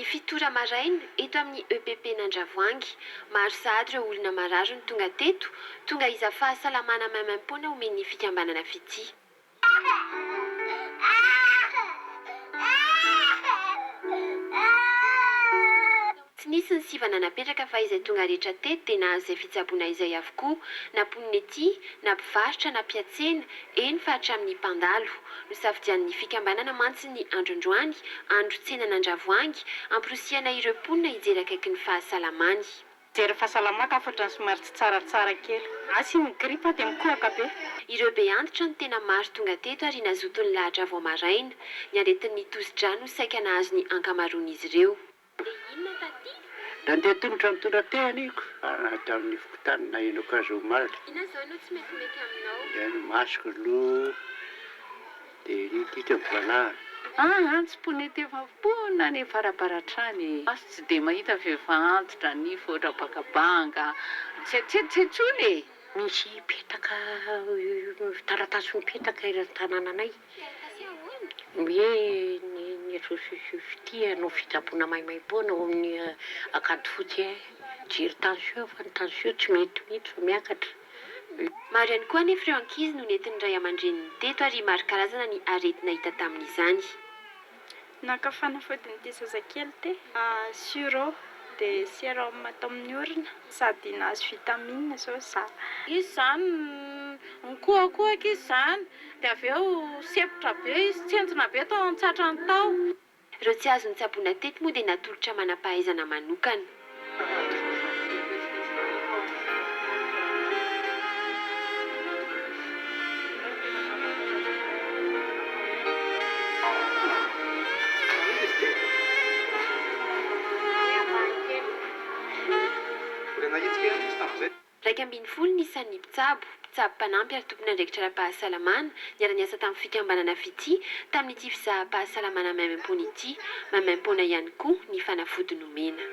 amin'ny fitora maraina eto amin'ny EPP n'Andravoahangy. Maro sahady ireo olona marary ny tonga teto, tonga iza fahasalamana maimam-poana omeny fikambanana FITIA. Tsy nisy ny sivana napetraka fa izay tonga rehetra teto dia nahazo izay fitsaboana izay avokoa, na mponina ety, na mpivarotra, na mpiatsena, eny fa hatramin'ny mpandalo. Nosafidian'ny fikambanana mantsy ny androandroany, andro tsenan'Andravoahangy, amporosiana ireo mponina hijery akaiky ny fahasalamany. Jery fahasalamaka afatra ny somary tsy tsaratsara kely. Asy ny gripa dia mikohaka be. Ireo be antitra ny tena maro tonga teto ary nazotony lahatra vao maraina. Ny aretin'ny tosi-drano saika nahazo ny ankamaroan'izy ireo. Da ndeha tongotra mitondra tehaniko anaty amin'ny fokontany na enoko azo omaly. Ina zao anao tsy metimety aminao? Da ny masoko lo dia ny tika mivalahana. Tsy ponety efa pona ny farabaratrany. Asy tsy dia mahita antitra ny fotra bakabanga. Tsetsetsetsony. Misy petaka taratasy mipetaka eny tanànanay. Hoe ny Association FITIA no fitsaboana maimaim-poana ao amin'ny akady fotsy. Jiry tension fa ny tension tsy mety mihitsy fa miakatra. Maro ihany koa anefa ireo ankizy no nentin'ny ray aman-dreniny teto ary maro karazana ny aretina hita tamin'izany. Naka fanafodiny ity zazakely ty sirop dia sérum atao amin'ny orona sady nahazo vitamine zao sara. Izy zany mikohakohaka izy zany dia avy eo sepotra be izy tsenjona be tao an-tsatrany tao. Ireo tsy azo ny tsaboana teto moa dia natolotra manam-pahaizana manokana. Raika ambin'ny folo nisan'ny mpitsabo mpanampy ary tompon'andraikitra ara-pahasalamana niara-niasa tamin'ny fikambanana FITIA tamin'ity fizaha-pahasalamana maimaim-poana ity, maimaim-poana ihany koa ny fanafody nomena.